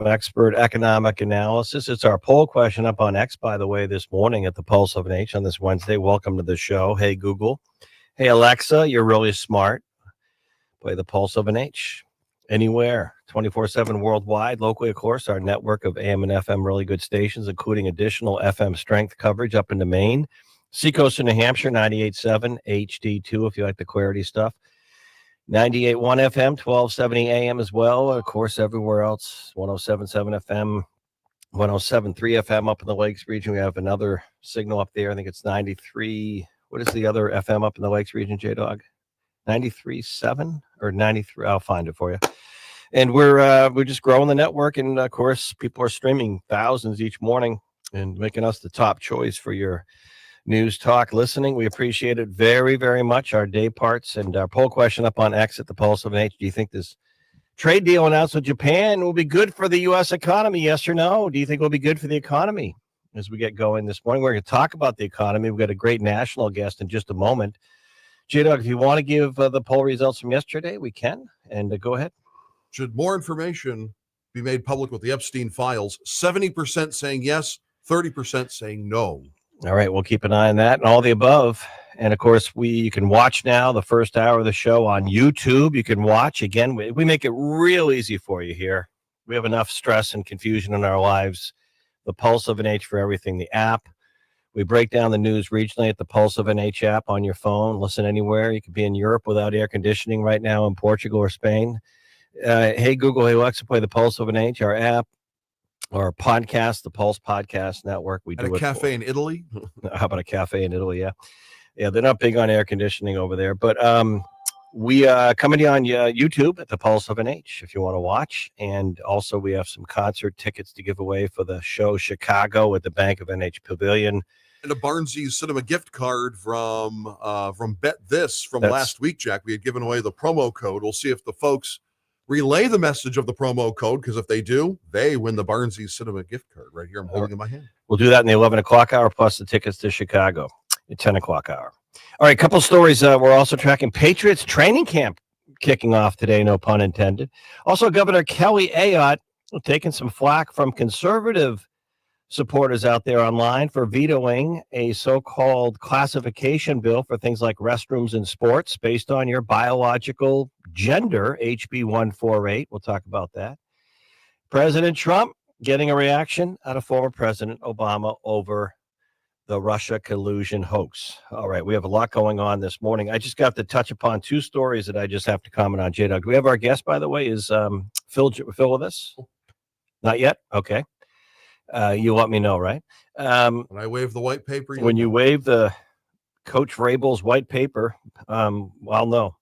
expert economic analysis. It's our poll question up on X, by the way, this morning at the Pulse of an H on this Wednesday. Welcome to the show. Hey, Google. Hey, Alexa, you're really smart. Play the Pulse of an H anywhere, 24/7 worldwide. Locally, of course, our network of AM and FM really good stations, including additional FM strength coverage up into Maine. Seacoast in New Hampshire, 98.7 HD2 if you like the clarity stuff. 98.1 FM, 1270 AM as well. Of course, everywhere else, 107.7 FM, 107.3 FM up in the Lakes region. We have another signal up there. I think it's 93. What is the other FM up in the Lakes region, J-Dog? 93.7 or 93? I'll find it for you. And we're just growing the network. And, of course, people are streaming thousands each morning and making us the top choice for your news talk listening. We appreciate it very, very much. Our day parts and our poll question up on X at the Pulse of an H. Do you think this trade deal announced with Japan will be good for the U.S. economy? Yes or no? Do you think it will be good for the economy as we get going this morning? We're going to talk about the economy. We've got a great national guest in just a moment. J-Dog, if you want to give the poll results from yesterday, we can. And go ahead. Should more information be made public with the Epstein files? 70% saying yes, 30% saying no. All right, we'll keep an eye on that and all the above. And, of course, you can watch now the first hour of the show on YouTube. You can watch. Again, we make it real easy for you here. We have enough stress and confusion in our lives. The Pulse of an H for everything, the app. We break down the news regionally at the Pulse of an H app on your phone. Listen anywhere. You could be in Europe without air conditioning right now in Portugal or Spain. Hey, Google, hey, Alexa, play the Pulse of an H, our app. Or podcast, the Pulse Podcast Network. We do at a cafe in Italy. How about a cafe in Italy? Yeah, they're not big on air conditioning over there. But we coming to you on YouTube at the Pulse of an H if you want to watch. And also we have some concert tickets to give away for the show Chicago at the Bank of NH Pavilion. And a Barnsley's Cinema gift card from Bet This from last week, Jack. We had given away the promo code. We'll see if the folks relay the message of the promo code, because if they do, they win the Barnsley's Cinema gift card right here. I'm holding it in my hand. We'll do that in the 11 o'clock hour, plus the tickets to Chicago at 10 o'clock hour. All right, a couple stories. We're also tracking Patriots training camp kicking off today, no pun intended. Also, Governor Kelly Ayotte taking some flack from conservative supporters out there online for vetoing a so-called classification bill for things like restrooms in sports based on your biological gender, HB 148. We'll talk about that. President Trump getting a reaction out of former President Obama over the Russia collusion hoax. All right, we have a lot going on this morning. I just got to touch upon two stories that I just have to comment on. J-Dog, do we have our guest, by the way? Is Phil with us? Not yet? Okay. You let me know, right? When I wave the white paper. When you wave the Coach Vrabel's white paper, I'll know.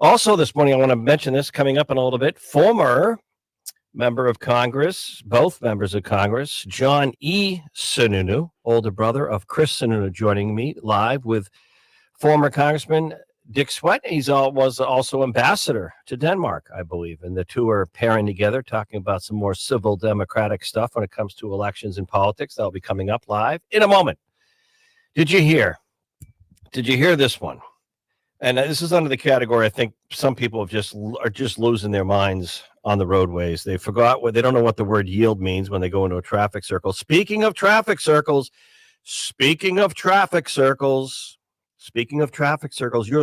Also this morning, I want to mention this coming up in a little bit. Former member of Congress, both members of Congress, John E. Sununu, older brother of Chris Sununu, joining me live with former Congressman Dick Sweat. Was also ambassador to Denmark, I believe, and the two are pairing together, talking about some more civil democratic stuff when it comes to elections and politics. That'll be coming up live in a moment. Did you hear this one? And this is under the category, I think some people are just losing their minds on the roadways. They don't know what the word yield means when they go into a traffic circle. Speaking of traffic circles, yours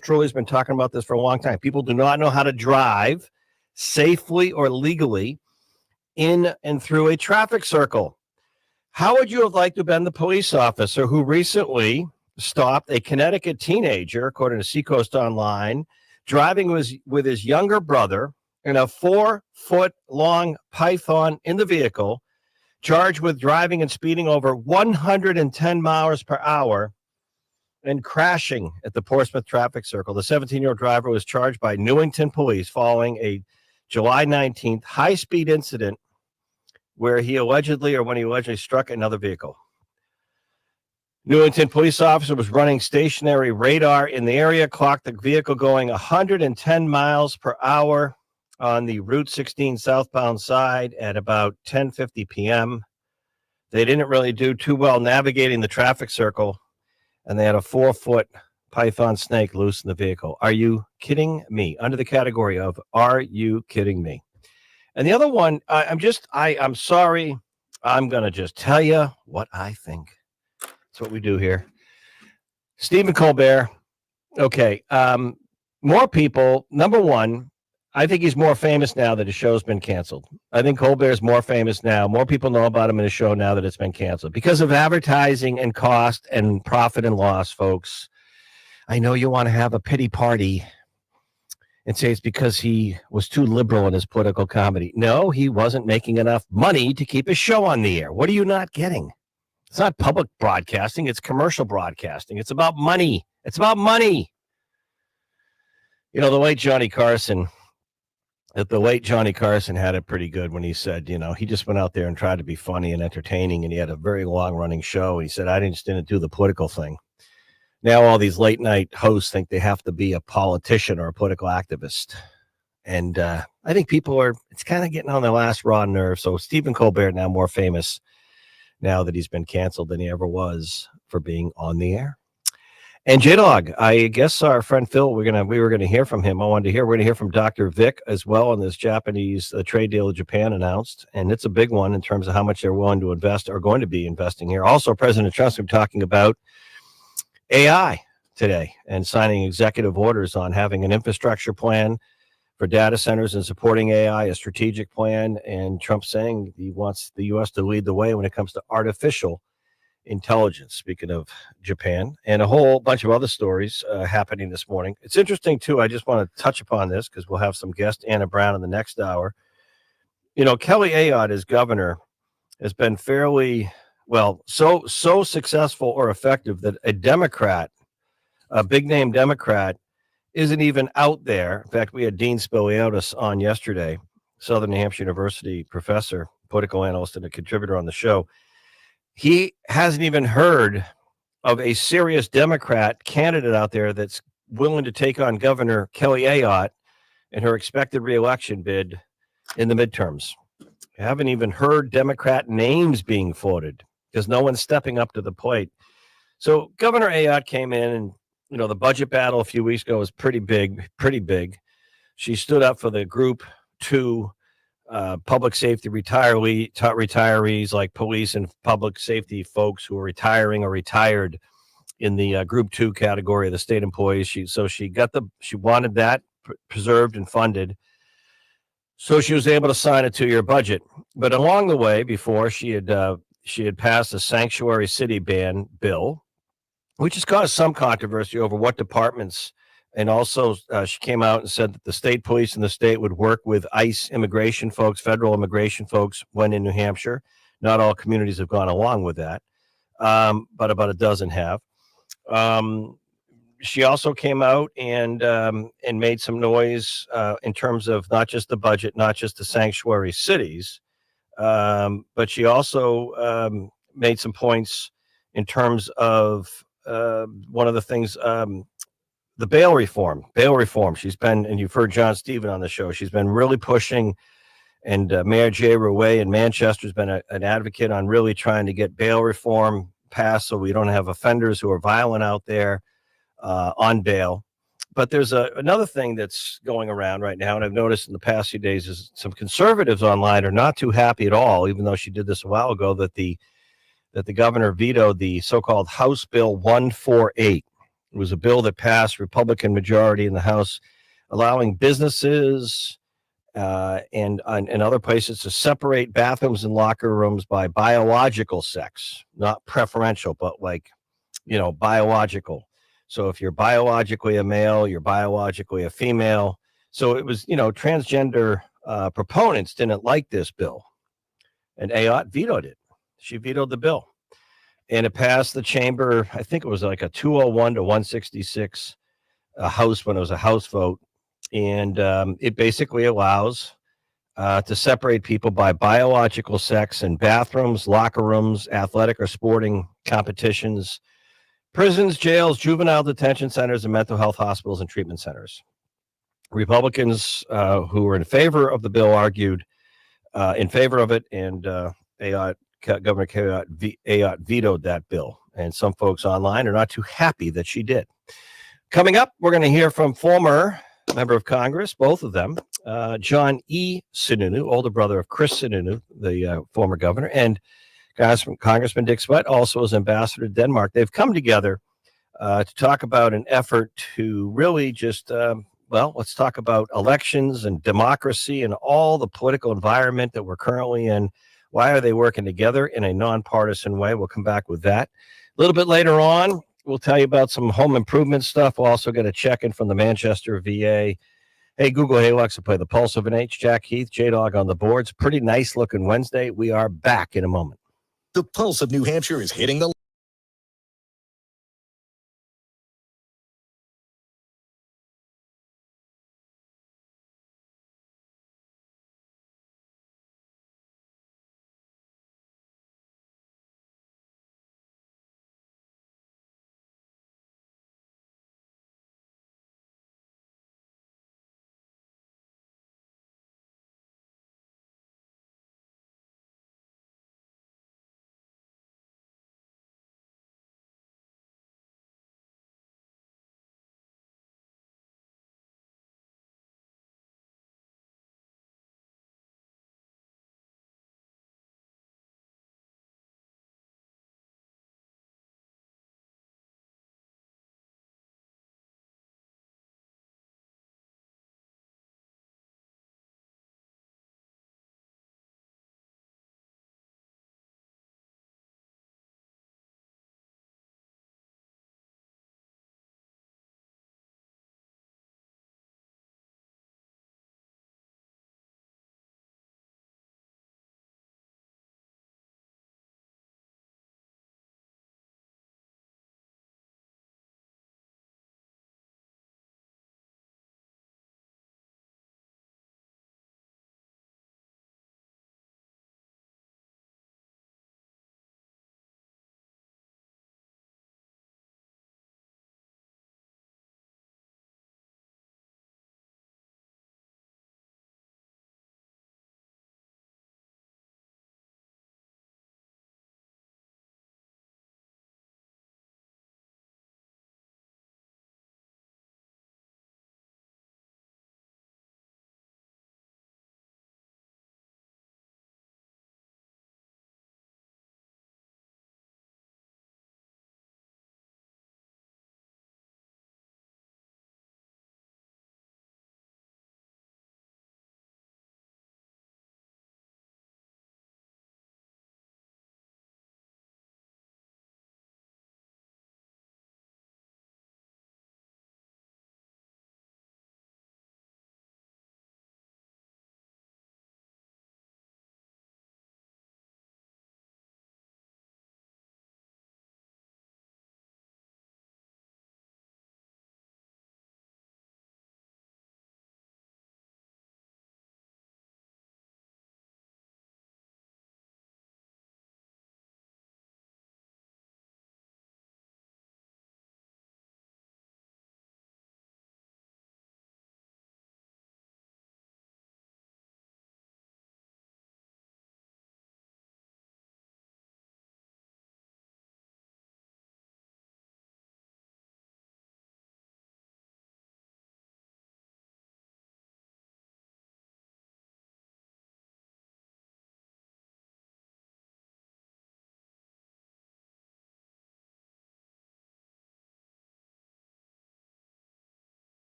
truly has been talking about this for a long time. People do not know how to drive safely or legally in and through a traffic circle. How would you have liked to have been the police officer who recently stopped a Connecticut teenager, according to Seacoast Online, driving with his younger brother in a 4-foot-long python in the vehicle, charged with driving and speeding over 110 miles per hour and crashing at the Portsmouth traffic circle? The 17-year-old driver was charged by Newington police following a July 19th high-speed incident when he allegedly struck another vehicle. Newington police officer was running stationary radar in the area, clocked the vehicle going 110 miles per hour on the Route 16 southbound side at about 10:50 p.m. They didn't really do too well navigating the traffic circle, and they had a 4-foot python snake loose in the vehicle. Are you kidding me? Under the category of, are you kidding me? And the other one, I'm sorry. I'm going to just tell you what I think. That's what we do here. Stephen Colbert. Okay. More people. Number one, I think he's more famous now that his show's been canceled. I think Colbert's more famous now. More people know about him in his show now that it's been canceled because of advertising and cost and profit and loss, folks. I know you want to have a pity party and say it's because he was too liberal in his political comedy. No, he wasn't making enough money to keep his show on the air. What are you not getting? It's not public broadcasting. It's commercial broadcasting. It's about money. It's about money. You know, the late Johnny Carson had it pretty good when he said, you know, he just went out there and tried to be funny and entertaining, and he had a very long running show. He said, I just didn't do the political thing. Now all these late night hosts think they have to be a politician or a political activist. And I think it's kind of getting on their last raw nerve. So Stephen Colbert now more famous now that he's been canceled than he ever was for being on the air. And J-Dog, I guess our friend Phil, we were gonna hear from him. We're gonna hear from Dr. Vic as well on this Japanese trade deal that Japan announced, and it's a big one in terms of how much they're willing to invest or going to be investing here. Also, President Trump's been talking about AI today and signing executive orders on having an infrastructure plan for data centers and supporting AI, a strategic plan. And Trump saying he wants the U.S. to lead the way when it comes to artificial intelligence, speaking of Japan, and a whole bunch of other stories happening this morning. It's interesting, too. I just want to touch upon this because we'll have some guest Anna Brown in the next hour. You know, Kelly Ayotte as governor has been fairly, so successful or effective that a Democrat, a big name Democrat, isn't even out there. In fact, we had Dean Spiliotis on yesterday, Southern New Hampshire University professor, political analyst, and a contributor on the show. He hasn't even heard of a serious Democrat candidate out there that's willing to take on Governor Kelly Ayotte in her expected reelection bid in the midterms. I haven't even heard Democrat names being floated because no one's stepping up to the plate. So Governor Ayotte came in, and you know the budget battle a few weeks ago was pretty big. She stood up for the Group 2 public safety retirees like police and public safety folks who are retiring or retired in the Group 2 category of the state employees. She wanted that preserved and funded. So she was able to sign a 2-year budget. But along the way, before she had passed a sanctuary city ban bill, which has caused some controversy over what departments. And also, she came out and said that the state police in the state would work with ICE immigration folks, federal immigration folks, when in New Hampshire. Not all communities have gone along with that, but about a dozen have. She also came out and made some noise in terms of not just the budget, not just the sanctuary cities, but she also made some points in terms of one of the things. The bail reform. She's been, and you've heard John Stephen on the show, she's been really pushing, and Mayor Jay Rouet in Manchester has been an advocate on really trying to get bail reform passed so we don't have offenders who are violent out there on bail. But there's another thing that's going around right now, and I've noticed in the past few days is some conservatives online are not too happy at all, even though she did this a while ago, that the governor vetoed the so-called House Bill 148. It was a bill that passed Republican majority in the House, allowing businesses and other places to separate bathrooms and locker rooms by biological sex, not preferential, but biological. So if you're biologically a male, you're biologically a female. So it was, transgender proponents didn't like this bill, and Ayotte vetoed it. She vetoed the bill. And it passed the chamber. I think it was like a 201 to 166 House when it was a House vote. And it basically allows to separate people by biological sex in bathrooms, locker rooms, athletic or sporting competitions, prisons, jails, juvenile detention centers, and mental health hospitals and treatment centers. Republicans who were in favor of the bill argued in favor of it, and Governor Ayotte vetoed that bill, and some folks online are not too happy that she did. Coming up, we're going to hear from former member of Congress, both of them, John E. Sununu, older brother of Chris Sununu, the former governor, and Congressman Dick Sweat, also as ambassador to Denmark. They've come together to talk about an effort to really just, let's talk about elections and democracy and all the political environment that we're currently in. Why are they working together in a nonpartisan way? We'll come back with that. A little bit later on, we'll tell you about some home improvement stuff. We'll also get a check-in from the Manchester VA. Hey, Google, hey, Alexa, play the Pulse of an H. Jack Heath, J-Dog on the boards. Pretty nice-looking Wednesday. We are back in a moment. The Pulse of New Hampshire is hitting the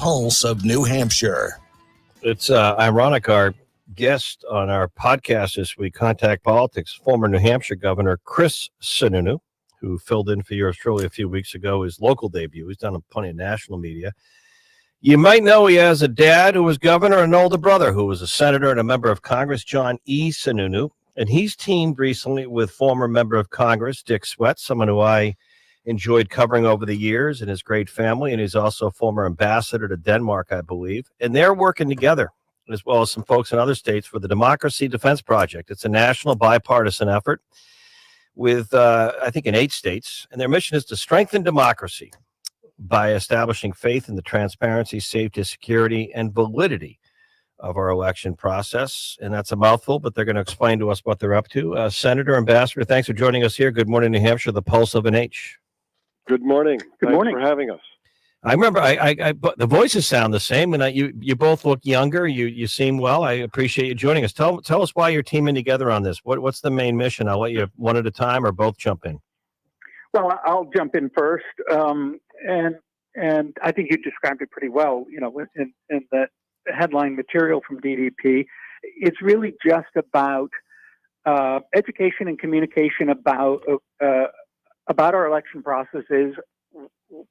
Pulse of New Hampshire. It's ironic. Our guest on our podcast this week, Contact Politics, former New Hampshire Governor Chris Sununu, who filled in for yours truly a few weeks ago, his local debut. He's done plenty of national media. You might know he has a dad who was governor and an older brother who was a senator and a member of Congress, John E. Sununu. And he's teamed recently with former member of Congress, Dick Sweat, someone who I enjoyed covering over the years, and his great family. And he's also a former ambassador to Denmark, I believe. And they're working together, as well as some folks in other states, for the Democracy Defense Project. It's a national bipartisan effort with, I think, in 8 states. And their mission is to strengthen democracy by establishing faith in the transparency, safety, security, and validity of our election process. And that's a mouthful, but they're going to explain to us what they're up to. Senator, Ambassador, thanks for joining us here. Good morning, New Hampshire, the Pulse of an H. Good morning. Good morning. Thanks for having us. I remember but the voices sound the same, and you both look younger. You seem well. I appreciate you joining us. Tell us why you're teaming together on this. What's the main mission? I'll let you one at a time or both jump in. Well, I'll jump in first, and I think you described it pretty well. You know, in the headline material from DDP, it's really just about education and communication about our election processes,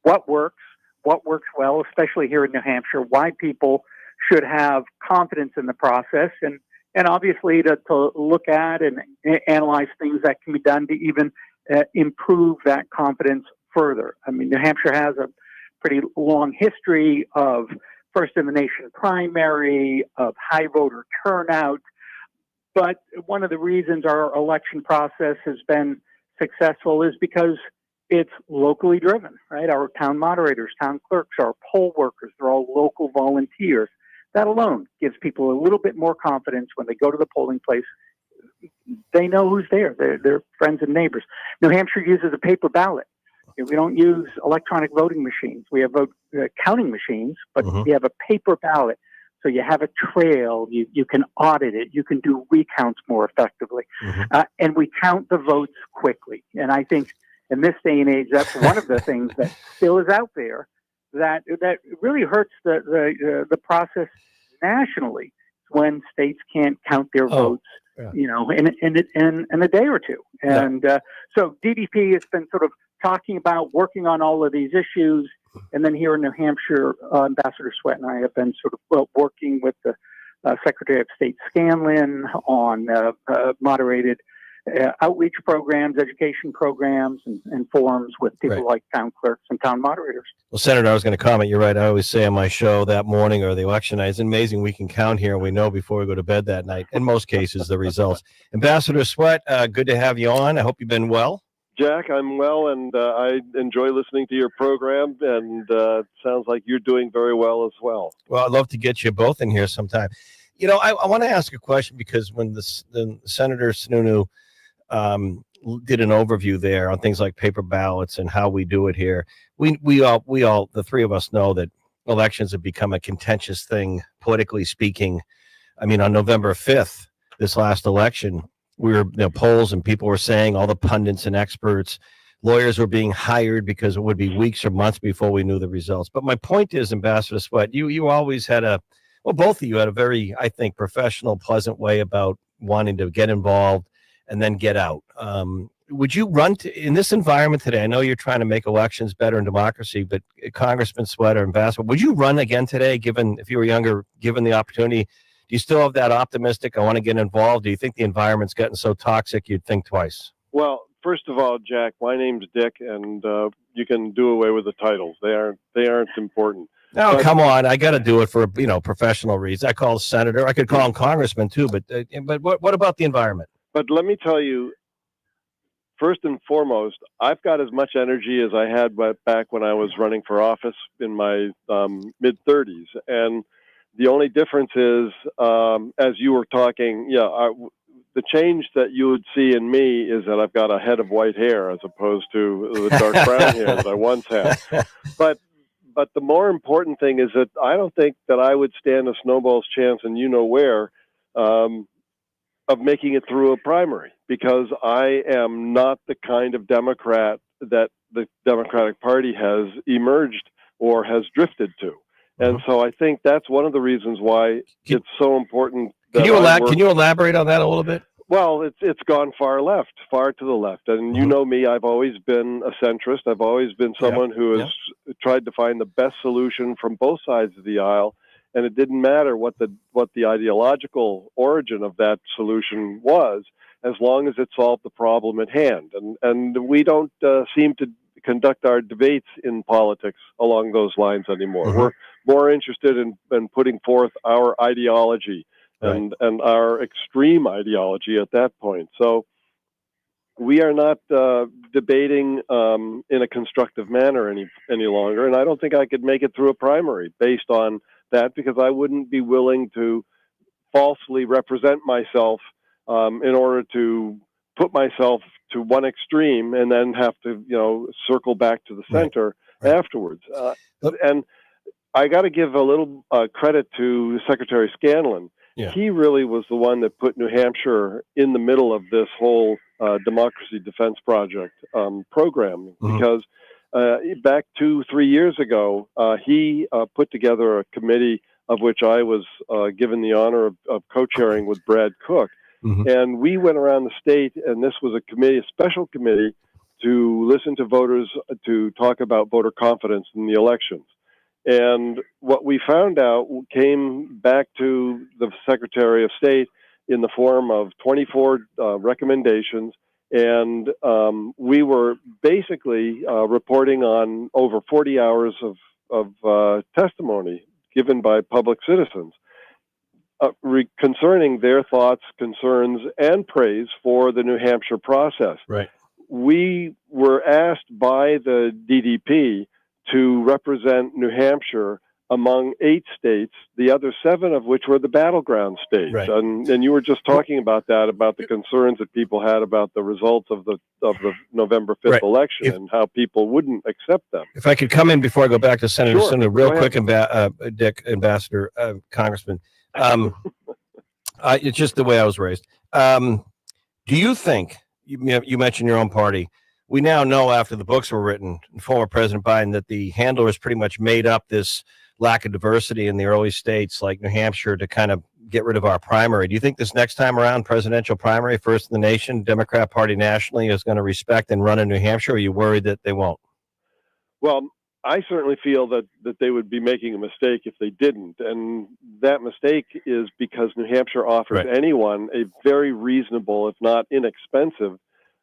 what works well, especially here in New Hampshire, why people should have confidence in the process, and obviously to look at and analyze things that can be done to even improve that confidence further. I mean, New Hampshire has a pretty long history of first in the nation primary, of high voter turnout. But one of the reasons our election process has been successful is because it's locally driven, right? Our town moderators, town clerks, our poll workers, they're all local volunteers. That alone gives people a little bit more confidence when they go to the polling place. They know who's there. They're friends and neighbors. New Hampshire uses a paper ballot. We don't use electronic voting machines. We have counting machines, but we have a paper ballot. So you have a trail. You can audit it. You can do recounts more effectively. And we count the votes quickly. And I think in this day and age, that's one of the things that still is out there that really hurts the process nationally when states can't count their votes, you know, in a day or two. And so DDP has been sort of talking about working on all of these issues. And then here in New Hampshire, Ambassador Sweat and I have been sort of working with the Secretary of State Scanlon on moderated outreach programs, education programs, and forums with people like town clerks and town moderators. Well, Senator, I was going to comment. You're right. I always say on my show that morning or the election night, it's amazing we can count here. We know before we go to bed that night, in most cases, the results. Ambassador Sweat, good to have you on. I hope you've been well. Jack, I'm well, and I enjoy listening to your program, and it sounds like you're doing very well as well. Well, I'd love to get you both in here sometime. You know, I want to ask a question because when the Senator Sununu did an overview there on things like paper ballots and how we do it here, we all, the three of us know that elections have become a contentious thing, politically speaking. I mean, on November 5th, this last election, polls and people were saying, all the pundits and experts, lawyers were being hired because it would be weeks or months before we knew the results. But my point is, Ambassador Sweat, you always had both of you had a very, I think, professional, pleasant way about wanting to get involved and then get out. Would you run in this environment today? I know you're trying to make elections better in democracy, but Congressman Sweat or Ambassador, would you run again today, if you were younger, given the opportunity? Do you still have that optimistic, I want to get involved? Do you think the environment's getting so toxic you'd think twice? Well, first of all, Jack, my name's Dick, and you can do away with the titles. They aren't important. No, come on. I got to do it for, professional reasons. I call senator. I could call him congressman too, but what about the environment? But let me tell you, first and foremost, I've got as much energy as I had back when I was running for office in my mid-30s. And the only difference is, as you were talking, the change that you would see in me is that I've got a head of white hair as opposed to the dark brown hair that I once had. But the more important thing is that I don't think that I would stand a snowball's chance, and where, of making it through a primary, because I am not the kind of Democrat that the Democratic Party has emerged or has drifted to. And so I think that's one of the reasons why it's so important. Can you elaborate on that a little bit? Well, it's gone far left, far to the left. And you know me, I've always been a centrist. I've always been someone who has tried to find the best solution from both sides of the aisle. And it didn't matter what the ideological origin of that solution was, as long as it solved the problem at hand. And we don't seem to conduct our debates in politics along those lines anymore. We're more interested in putting forth our ideology. And our extreme ideology at that point. So we are not debating in a constructive manner any longer. And I don't think I could make it through a primary based on that, because I wouldn't be willing to falsely represent myself in order to put myself to one extreme and then have to, circle back to the center afterwards. And I got to give a little credit to Secretary Scanlon. Yeah. He really was the one that put New Hampshire in the middle of this whole Democracy Defense Project program, because back 2-3 years ago, he put together a committee of which I was given the honor of co-chairing with Brad Cook. And we went around the state, and this was a special committee to listen to voters, to talk about voter confidence in the elections. And what we found out came back to the Secretary of State in the form of 24 recommendations. And we were basically reporting on over 40 hours of testimony given by public citizens concerning their thoughts, concerns, and praise for the New Hampshire process. Right. We were asked by the DDP to represent New Hampshire among 8 states, the other 7 of which were the battleground states. Right. And you were just talking about that, about the concerns that people had about the results of the November 5th election and how people wouldn't accept them. If I could come in before I go back to Senator Sinner, real quick, Dick, Ambassador, Congressman. It's just the way I was raised. Do you think, you mentioned your own party, we now know after the books were written, former President Biden, that the handlers pretty much made up this lack of diversity in the early states like New Hampshire to kind of get rid of our primary. Do you think this next time around, presidential primary, first in the nation, Democrat Party nationally is going to respect and run in New Hampshire? Or are you worried that they won't? Well, I certainly feel that they would be making a mistake if they didn't. And that mistake is because New Hampshire offers anyone a very reasonable, if not inexpensive,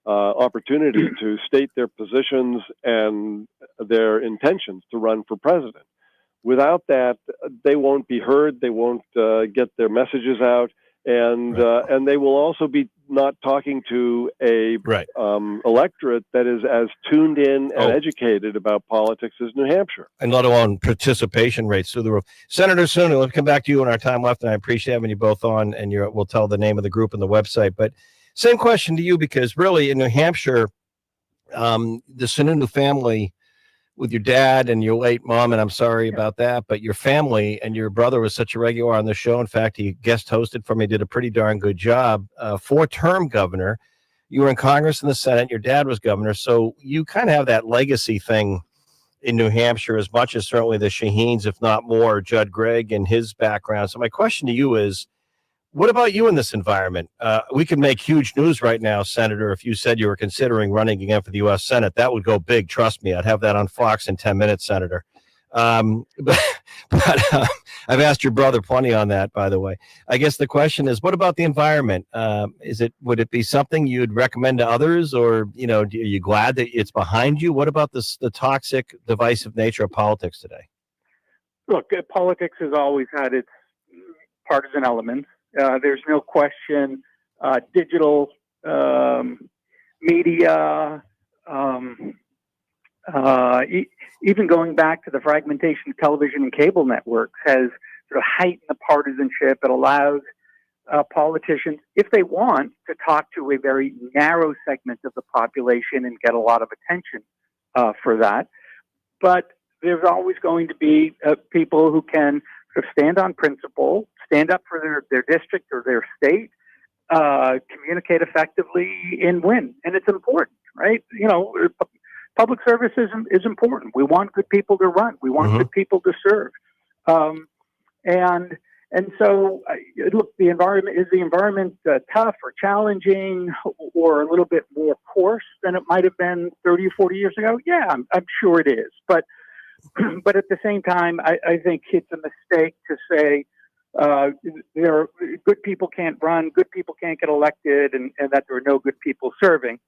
opportunity to state their positions and their intentions to run for president. Without that, they won't be heard. They won't get their messages out, and they will also be not talking to a electorate that is as tuned in and educated about politics as New Hampshire, and let alone participation rates through the roof. Senator Sooner, let's come back to you in our time left, and I appreciate having you both on. And we'll tell the name of the group and the website, but. Same question to you, because really in New Hampshire, the Sununu family with your dad and your late mom, and I'm sorry about that, but your family and your brother was such a regular on the show. In fact, he guest hosted for me, did a pretty darn good job. 4-term governor. You were in Congress and the Senate. Your dad was governor. So you kind of have that legacy thing in New Hampshire as much as certainly the Shaheens, if not more, Judd Gregg and his background. So my question to you is, what about you in this environment? We could make huge news right now, Senator, if you said you were considering running again for the U.S. Senate. That would go big. Trust me. I'd have that on Fox in 10 minutes, Senator. But I've asked your brother plenty on that, by the way. I guess the question is, what about the environment? Would it be something you'd recommend to others, or, are you glad that it's behind you? What about the toxic, divisive nature of politics today? Look, politics has always had its partisan elements. There's no question digital media, even going back to the fragmentation of television and cable networks, has sort of heightened the partisanship. It allows politicians, if they want, to talk to a very narrow segment of the population and get a lot of attention for that. But there's always going to be people who can sort of stand on principle, stand up for their district or their state, communicate effectively, and win. And it's important, right? Public service is important. We want good people to run. We want good people to serve. And And so, look, the environment tough or challenging or a little bit more coarse than it might have been 30 or 40 years ago? Yeah, I'm sure it is. But at the same time, I think it's a mistake to say there are good people can't run, good people can't get elected, and that there are no good people serving.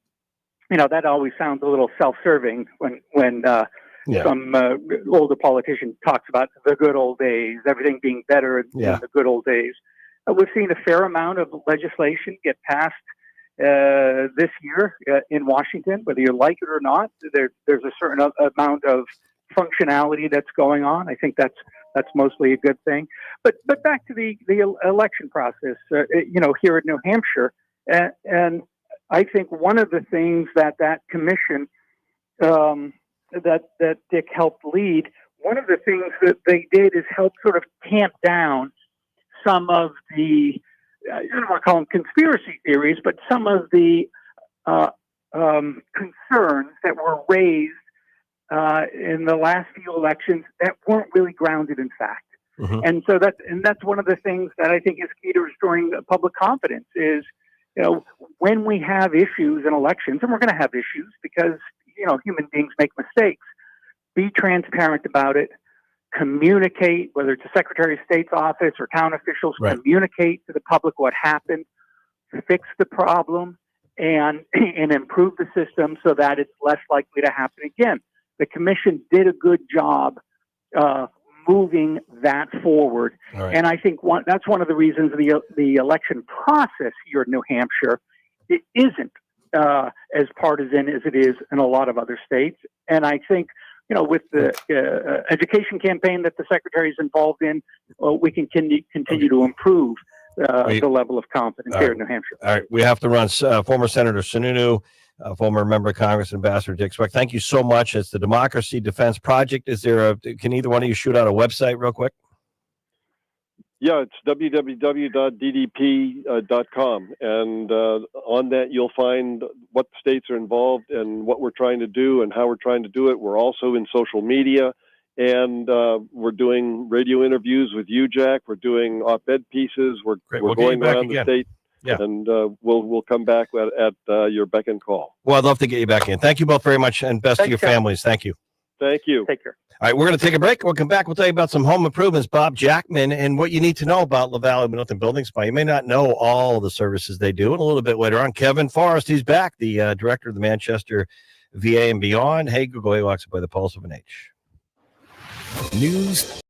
That always sounds a little self-serving when some older politician talks about the good old days, everything being better in the good old days. We've seen a fair amount of legislation get passed this year in Washington, whether you like it or not. There's a certain amount of functionality that's going on. I think that's mostly a good thing. But back to the election process, here in New Hampshire, and I think one of the things that commission that Dick helped lead, one of the things that they did is help sort of tamp down some of the, I don't want to call them conspiracy theories, but some of the concerns that were raised in the last few elections that weren't really grounded in fact. Mm-hmm. And so that's one of the things that I think is key to restoring public confidence is, when we have issues in elections, and we're going to have issues because, human beings make mistakes, be transparent about it, communicate, whether it's a Secretary of State's office or town officials, communicate to the public what happened, fix the problem, and improve the system so that it's less likely to happen again. The commission did a good job moving that forward. Right. And I think that's one of the reasons the election process here in New Hampshire, it isn't as partisan as it is in a lot of other states. And I think, with the education campaign that the secretary is involved in, we can continue to improve the level of confidence here in New Hampshire. All right. We have to run. Former Senator Sununu, former member of Congress, Ambassador Dick Speck, thank you so much. It's the Democracy Defense Project. Can either one of you shoot out a website real quick? Yeah, it's www.ddp.com. And on that, you'll find what states are involved and what we're trying to do and how we're trying to do it. We're also in social media, and we're doing radio interviews with you, Jack. We're doing op-ed pieces. We're going around the state. Yeah. And we'll come back at your beck and call. Well, I'd love to get you back in. Thank you both very much, and best to your families. Thank you. Thank you. Take care. All right, we're going to take a break. We'll come back. We'll tell you about some home improvements, Bob Jackman, and what you need to know about LaValle Middleton Building Supply. You may not know all the services they do. And a little bit later on, Kevin Forrest, he's back, the director of the Manchester VA and beyond. Hey, Google Alexa, play the Pulse of an H. News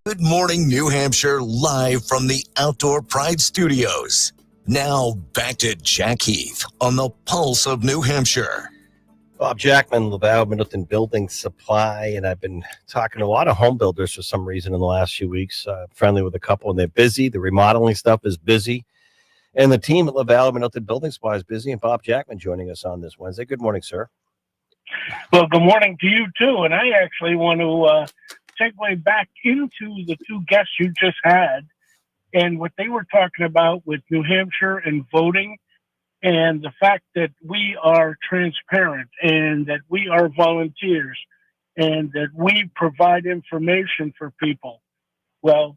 Good morning, New Hampshire, live from the Outdoor Pride Studios. Now back to Jack Heath on the Pulse of New Hampshire. Bob Jackman, Laval, Middleton Building Supply, and I've been talking to a lot of home builders for some reason in the last few weeks. Friendly with a couple, and they're busy. The remodeling stuff is busy, and the team at Laval, Middleton Building Supply is busy. And Bob Jackman joining us on this Wednesday. Good morning, sir. Well, good morning to you too. And I actually want to segue back into the two guests you just had and what they were talking about with New Hampshire and voting, and the fact that we are transparent and that we are volunteers and that we provide information for people. Well,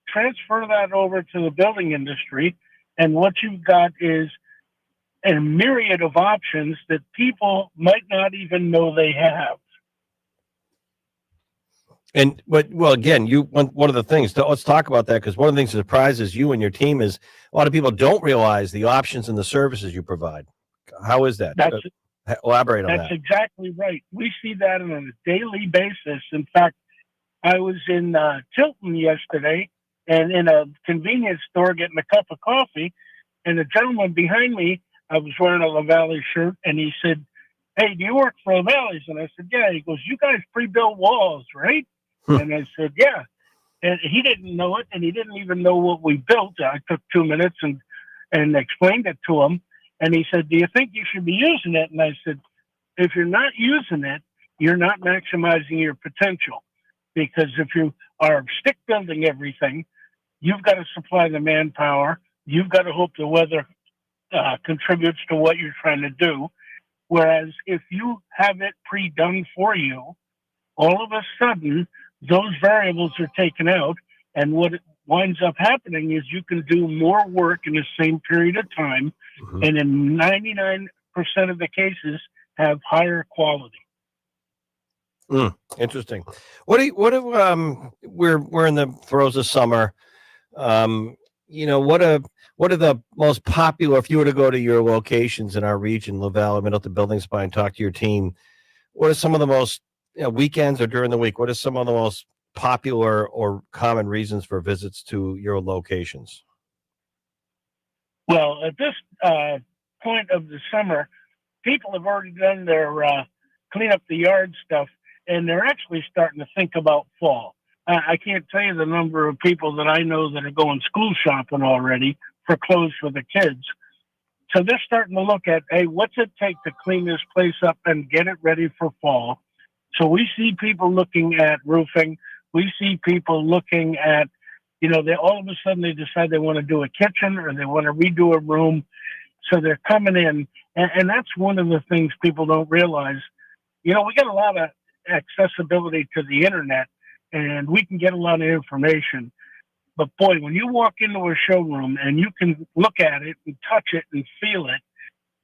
transfer that over to the building industry, and what you've got is a myriad of options that people might not even know they have. And well, again, one of the things. Let's talk about that, because one of the things that surprises you and your team is a lot of people don't realize the options and the services you provide. How is that? Elaborate on that. That's exactly right. We see that on a daily basis. In fact, I was in Tilton yesterday and in a convenience store getting a cup of coffee, and the gentleman behind me, I was wearing a LaValle shirt, and he said, "Hey, do you work for LaValle's?" And I said, "Yeah." He goes, "You guys pre-built walls, right?" And I said, "Yeah." And he didn't know it, and he didn't even know what we built. I took 2 minutes and explained it to him. And he said, "Do you think you should be using it?" And I said, "If you're not using it, you're not maximizing your potential. Because if you are stick building everything, you've got to supply the manpower. You've got to hope the weather contributes to what you're trying to do. Whereas if you have it pre-done for you, all of a sudden, those variables are taken out, and what winds up happening is you can do more work in the same period of time, and in 99% of the cases, have higher quality." Interesting. We're in the throes of summer. What are the most popular, if you were to go to your locations in our region, Laval, Middleton Building Supply, and talk to your team, what are some of the most, weekends or during the week, what are some of the most popular or common reasons for visits to your locations? Well, at this point of the summer, people have already done their clean up the yard stuff, and they're actually starting to think about fall. I can't tell you the number of people that I know that are going school shopping already for clothes for the kids. So they're starting to look at, hey, what's it take to clean this place up and get it ready for fall? So we see people looking at roofing. We see people looking at, they all of a sudden they decide they want to do a kitchen or they want to redo a room. So they're coming in. And that's one of the things people don't realize. We got a lot of accessibility to the internet, and we can get a lot of information. But boy, when you walk into a showroom and you can look at it and touch it and feel it,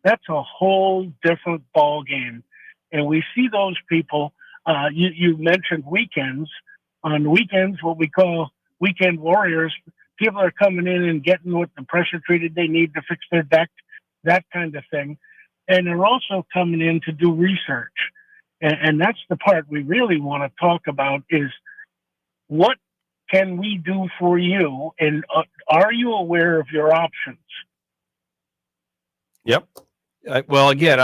that's a whole different ball game. And we see those people. You mentioned weekends. On weekends, what we call weekend warriors, people are coming in and getting what the pressure treated they need to fix their deck, that kind of thing. And they're also coming in to do research. And that's the part we really want to talk about is what can we do for you? And are you aware of your options? Yep. Well, again,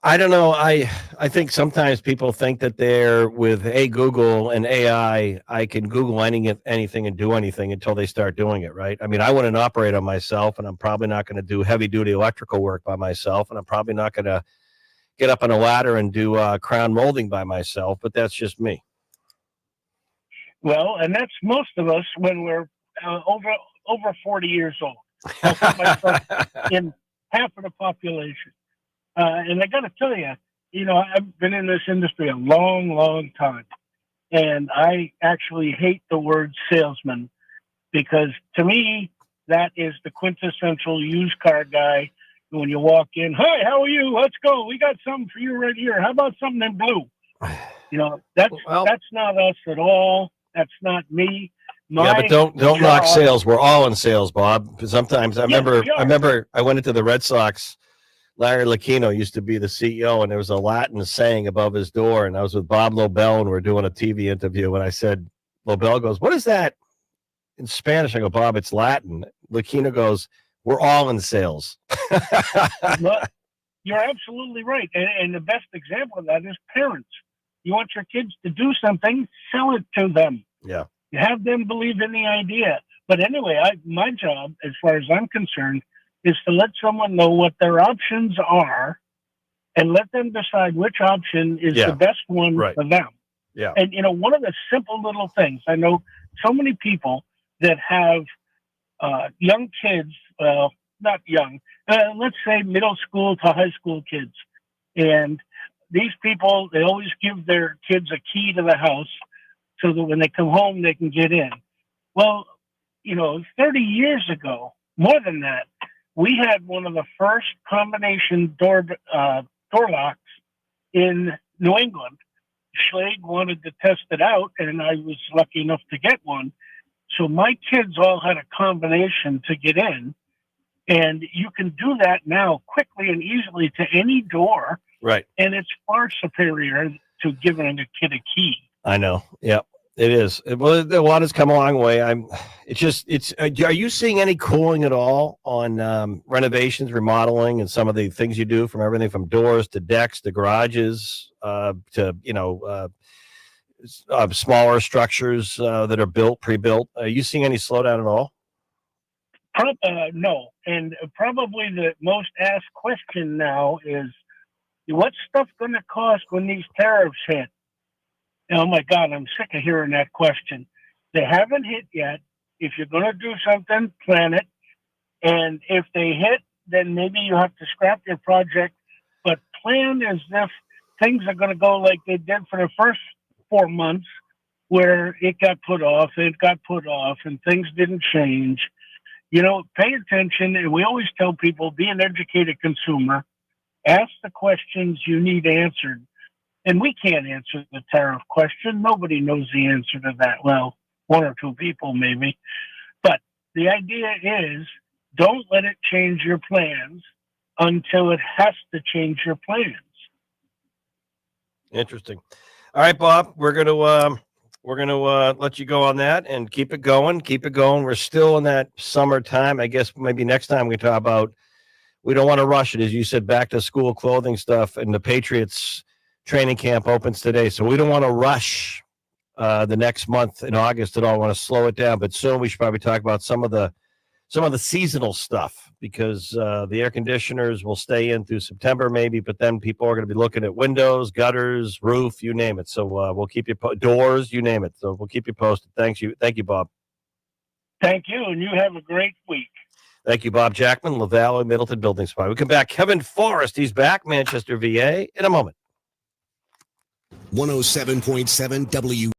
I don't know. I think sometimes people think that they're with Google and AI. I can Google anything and do anything until they start doing it, right? I mean, I wouldn't operate on myself, and I'm probably not going to do heavy duty electrical work by myself, and I'm probably not going to get up on a ladder and do crown molding by myself. But that's just me. Well, and that's most of us when we're over 40 years old. I'll put myself in half of the population. And I got to tell you, I've been in this industry a long, long time. And I actually hate the word salesman because to me, that is the quintessential used car guy. When you walk in, "Hi, how are you? Let's go. We got something for you right here. How about something in blue?" That's not us at all. That's not me. But don't knock sales. We're all in sales, Bob. Sometimes I remember I went into the Red Sox. Larry Lucchino used to be the CEO, and there was a Latin saying above his door, and I was with Bob Lobel, and we were doing a TV interview, and I said, Lobel goes, "What is that in Spanish?" I go, "Bob, it's Latin." Lakina goes, "We're all in sales." Well, you're absolutely right. And the best example of that is parents. You want your kids to do something, sell it to them. Yeah. You have them believe in the idea. But anyway, my job, as far as I'm concerned, is to let someone know what their options are and let them decide which option is the best one Right. for them. Yeah. And, one of the simple little things, I know so many people that have young kids, well, not young, let's say middle school to high school kids. And these people, they always give their kids a key to the house so that when they come home, they can get in. Well, 30 years ago, more than that, we had one of the first combination door locks in New England. Schlage wanted to test it out, and I was lucky enough to get one. So my kids all had a combination to get in, and you can do that now quickly and easily to any door. Right. And it's far superior to giving a kid a key. I know. Yeah, it is. Well, the water's come a long way. Are you seeing any cooling at all on renovations, remodeling, and some of the things you do, from everything from doors to decks to garages to smaller structures that are pre-built? Are you seeing any slowdown at all? No. And probably the most asked question now is, what's stuff going to cost when these tariffs hit? Oh my God, I'm sick of hearing that question. They haven't hit yet. If you're going to do something, plan it. And if they hit, then maybe you have to scrap your project. But plan as if things are going to go like they did for the first 4 months, where it got put off, and things didn't change. Pay attention. And we always tell people, be an educated consumer. Ask the questions you need answered. And we can't answer the tariff question. Nobody knows the answer to that. Well, one or two people maybe. But the idea is, don't let it change your plans until it has to change your plans. Interesting. All right, Bob, we're gonna let you go on that and keep it going. We're still in that summertime. I guess maybe next time we talk about, we don't want to rush it, as you said, back to school clothing stuff, and the Patriots training camp opens today, so we don't want to rush the next month in August at all. I want to slow it down, but soon we should probably talk about some of the seasonal stuff, because the air conditioners will stay in through September maybe, but then people are going to be looking at windows, gutters, roof, you name it. So we'll keep you doors, you name it. So we'll keep you posted. Thank you, Bob. Thank you, and you have a great week. Thank you, Bob Jackman, LaValle Middleton Building Supply. We come back. Kevin Forrest, he's back, Manchester, VA, in a moment. 107.7 W.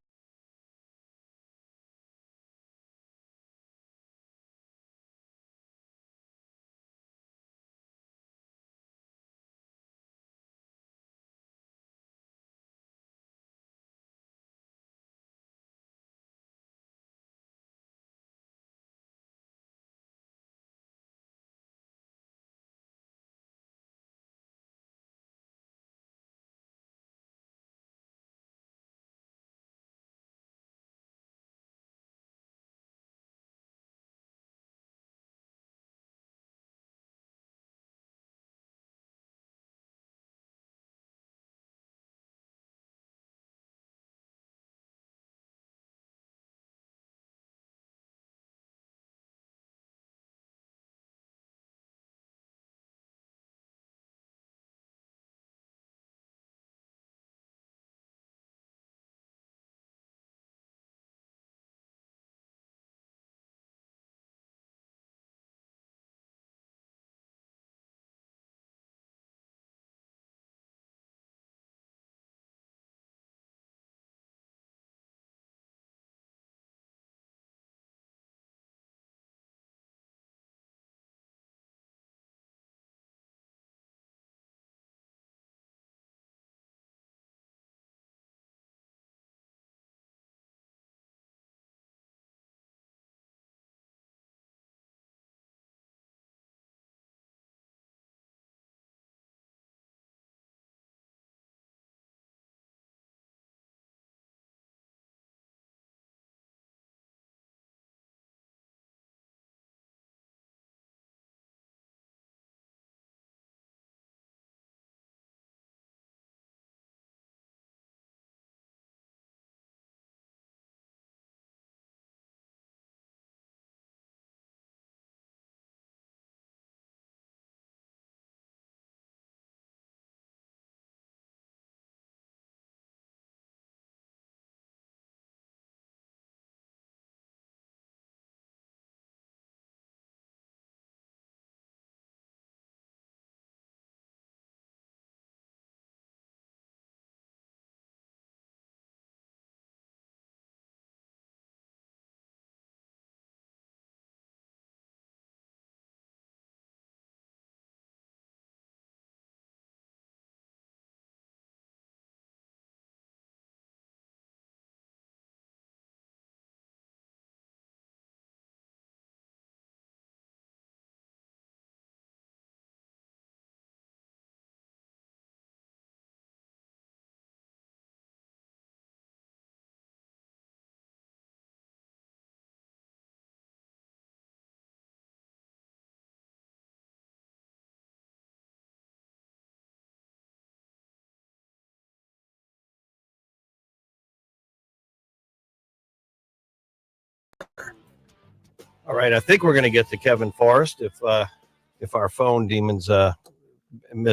All right, I think we're going to get to Kevin Forrest if our phone demons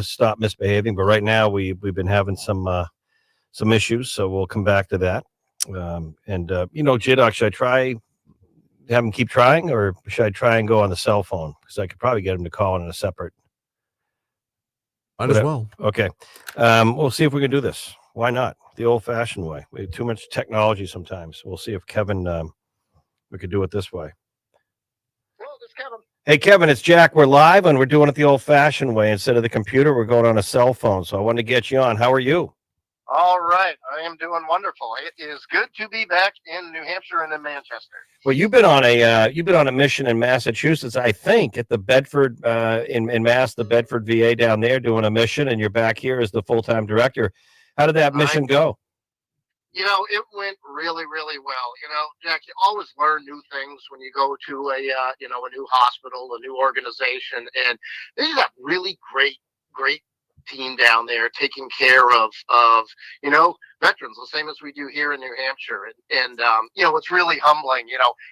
stop misbehaving. But right now we've been having some issues, so we'll come back to that. J-Doc, should I try have him keep trying, or should I try and go on the cell phone? Because I could probably get him to call in a separate. Might as well. Okay, we'll see if we can do this. Why not? The old-fashioned way. We have too much technology sometimes. We'll see if Kevin, we could do it this way. Well, this is Kevin. Hey, Kevin, it's Jack. We're live, and we're doing it the old-fashioned way. Instead of the computer, we're going on a cell phone. So I wanted to get you on. How are you? All right. I am doing wonderful. It is good to be back in New Hampshire and in Manchester. Well, you've been on a mission in Massachusetts, I think, at the Bedford in Mass, the Bedford VA down there, doing a mission, and you're back here as the full-time director. How did that mission go? It went really, really well. Jack, you always learn new things when you go to a new hospital, a new organization, and they just have really great team down there taking care of veterans, the same as we do here in New Hampshire. And it's really humbling.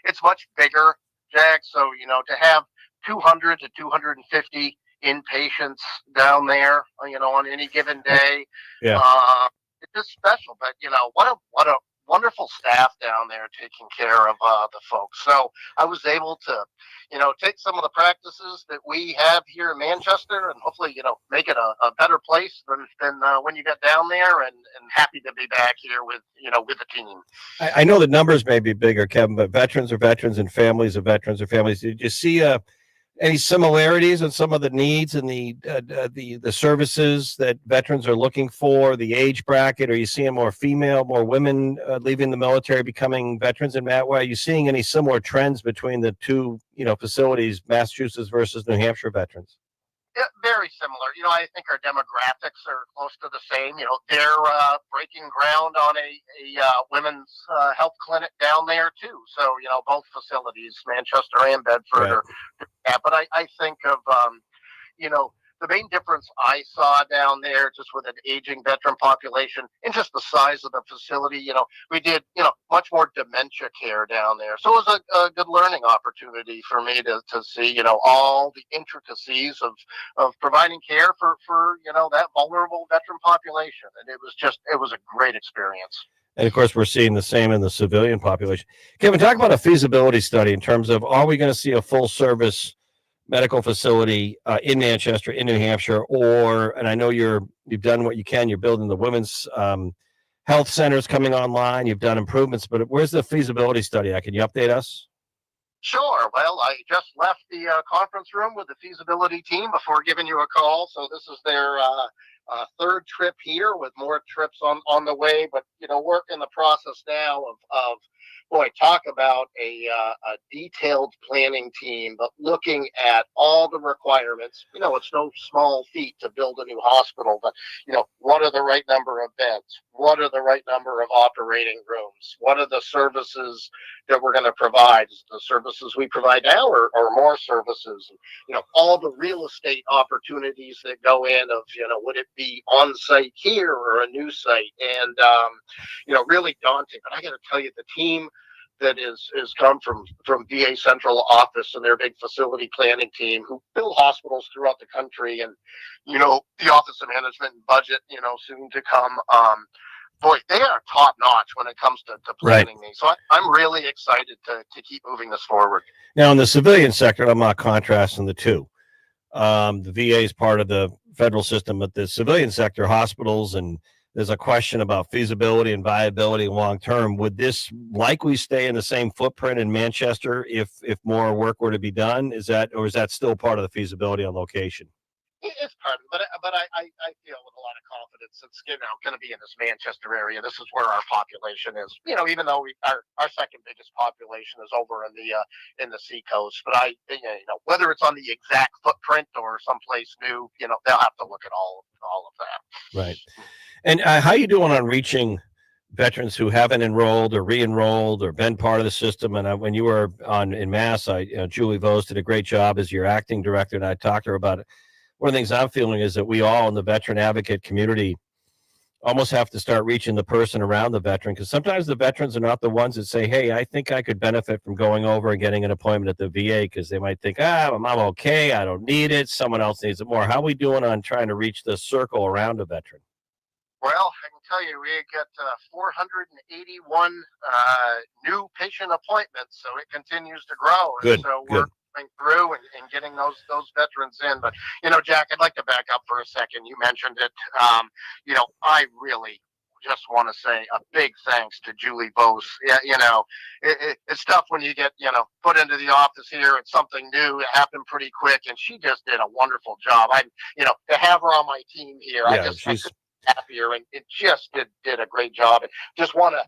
It's much bigger, Jack. So, to have 200 to 250 inpatients down there, on any given day, it's just special. But, what a wonderful staff down there taking care of the folks. So I was able to, take some of the practices that we have here in Manchester and hopefully, make it a better place than when you get down there, and happy to be back here with the team. I know the numbers may be bigger, Kevin, but veterans are veterans and families of veterans are families. Did you see any similarities in some of the needs and the services that veterans are looking for, the age bracket? Are you seeing more female, more women leaving the military, becoming veterans in that way? Are you seeing any similar trends between the two, facilities, Massachusetts versus New Hampshire veterans? Yeah, very similar. I think our demographics are close to the same. They're breaking ground on a women's health clinic down there too. So, both facilities, Manchester and Bedford, are. Yeah, but I think of, the main difference I saw down there, just with an aging veteran population and just the size of the facility, we did, much more dementia care down there. So it was a good learning opportunity for me to see, all the intricacies of providing care for that vulnerable veteran population. And it was a great experience. And of course, we're seeing the same in the civilian population. Kevin, talk about a feasibility study in terms of, are we going to see a full service medical facility in Manchester, in New Hampshire, and I know you've done what you can. You're building the women's health centers coming online. You've done improvements, but where's the feasibility study? Can you update us? Sure. Well, I just left the conference room with the feasibility team before giving you a call. So this is their third trip here, with more trips on the way. But, we're in the process now of talk about a detailed planning team, but looking at all the requirements. It's no small feat to build a new hospital, but, what are the right number of beds? What are the right number of operating rooms? What are the services that we're going to provide? Is the services we provide now or more services? All the real estate opportunities that go in of, would it be on site here or a new site? And, really daunting. But I got to tell you, the team that is come from VA Central Office and their big facility planning team, who build hospitals throughout the country, and the Office of Management and Budget, soon to come. They are top notch when it comes to planning these. So I'm really excited to keep moving this forward. Now, in the civilian sector, I'm not contrasting the two. The VA is part of the federal system, but the civilian sector, hospitals, and there's a question about feasibility and viability long term. Would this likely stay in the same footprint in Manchester if more work were to be done? Is that still part of the feasibility on location? It's part of it, but I feel with a lot of confidence it's going to be in this Manchester area. This is where our population is. Even though our second biggest population is over in the seacoast, but whether it's on the exact footprint or someplace new, they'll have to look at all of that. Right. And how you doing on reaching veterans who haven't enrolled or re-enrolled or been part of the system? And when you were in Mass, Julie Vose did a great job as your acting director, and I talked to her about it. One of the things I'm feeling is that we all in the veteran advocate community almost have to start reaching the person around the veteran, because sometimes the veterans are not the ones that say, hey, I think I could benefit from going over and getting an appointment at the VA, because they might think, I'm okay, I don't need it, someone else needs it more. How are we doing on trying to reach the circle around a veteran? Well, I can tell you, we get 481 new patient appointments, so it continues to grow. Good, and so good. we're going through and getting those veterans in. But, Jack, I'd like to back up for a second. You mentioned it. I really just want to say a big thanks to Julie Bose. Yeah, it's tough when you get, put into the office here and something new. It happened pretty quick, and she just did a wonderful job. To have her on my team here, Yeah, I couldn't be happier, and it just did a great job. And just want to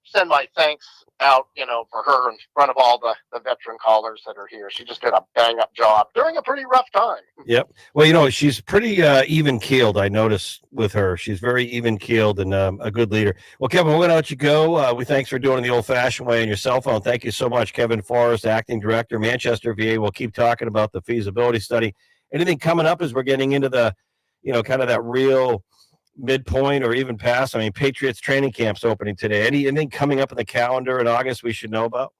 send my thanks out, for her in front of all the veteran callers that are here. She just did a bang up job during a pretty rough time. Yep. Well, she's pretty even keeled. I noticed with her, she's very even keeled and a good leader. Well, Kevin, we're going to let you go. We thanks for doing it the old fashioned way on your cell phone. Thank you so much, Kevin Forrest, acting director, Manchester VA. We'll keep talking about the feasibility study. Anything coming up as we're getting into the, kind of that real midpoint or even past? I mean, Patriots training camp's opening today. Anything coming up in the calendar in August we should know about?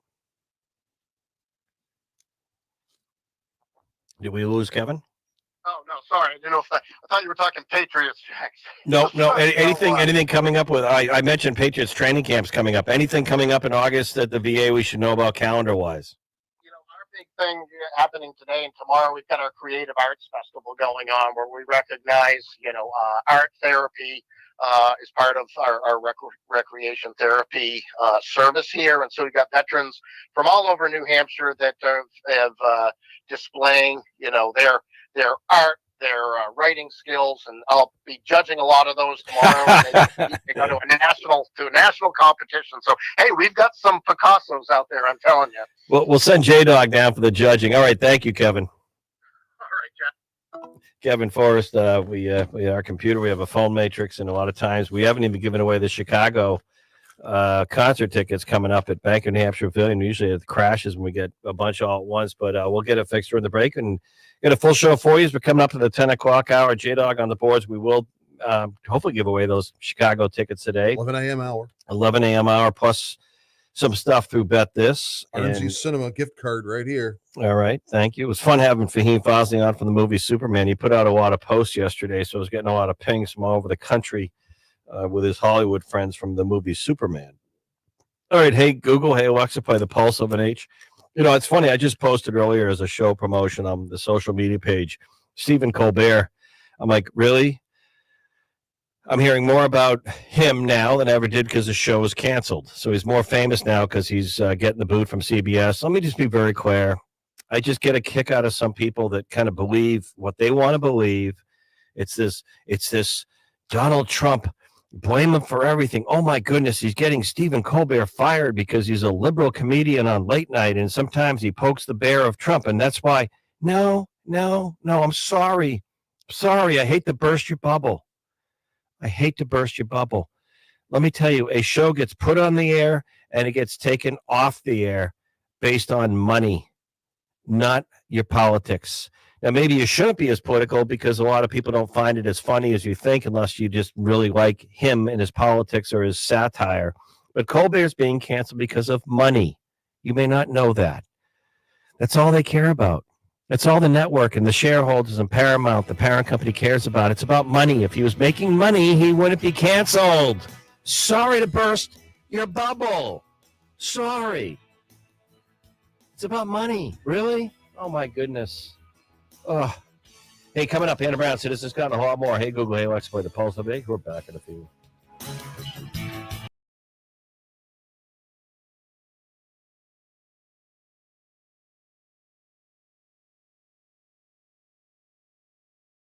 Did we lose Kevin? Oh, no, sorry. I didn't know I thought you were talking Patriots, Jack. No. Anything coming up with? I mentioned Patriots training camps coming up. Anything coming up in August at the VA we should know about calendar wise? Our big thing happening today and tomorrow, we've got our Creative Arts Festival going on where we recognize, art therapy is part of our recreation therapy service here. And so we've got veterans from all over New Hampshire that have displaying, their art, their writing skills, and I'll be judging a lot of those tomorrow. They go to a national competition. So hey, we've got some Picassos out there. I'm telling you. Well, we'll send J-Dog down for the judging. All right, thank you, Kevin. All right, Jeff. Kevin Forrest, we our computer, we have a phone matrix, and a lot of times we haven't even given away the Chicago concert tickets coming up at Bank of New Hampshire Pavilion. Usually it crashes when we get a bunch all at once, but we'll get it fixed during the break and get a full show for you as we're coming up to the 10 o'clock hour. J-Dog on the boards. We will hopefully give away those Chicago tickets today. 11 a.m. hour. 11 a.m. hour plus some stuff through Bet This. RMZ Cinema gift card right here. All right. Thank you. It was fun having Fahim Fazli on from the movie Superman. He put out a lot of posts yesterday, so I was getting a lot of pings from all over the country with his Hollywood friends from the movie Superman. All right. Hey, Google. Hey, Alexa, play The Pulse of an H. It's funny. I just posted earlier as a show promotion on the social media page, Stephen Colbert. I'm like, really? I'm hearing more about him now than I ever did because the show was canceled. So he's more famous now because he's getting the boot from CBS. Let me just be very clear. I just get a kick out of some people that kind of believe what they want to believe. It's this Donald Trump. Blame him for everything. Oh, my goodness. He's getting Stephen Colbert fired because he's a liberal comedian on late night. And sometimes he pokes the bear of Trump. And that's why. No. I'm sorry. I hate to burst your bubble. Let me tell you, a show gets put on the air and it gets taken off the air based on money, not your politics. Now, maybe you shouldn't be as political because a lot of people don't find it as funny as you think unless you just really like him and his politics or his satire. But Colbert's being canceled because of money. You may not know that. That's all they care about. That's all the network and the shareholders and Paramount, the parent company, cares about. It's about money. If he was making money, he wouldn't be canceled. Sorry to burst your bubble. Sorry. It's about money. Really? Oh, my goodness. Oh. Hey, coming up, Anna Brown, Citizens got a whole lot more. Hey, Google, hey, Alexa, play The Pulse of It. We're back in a few.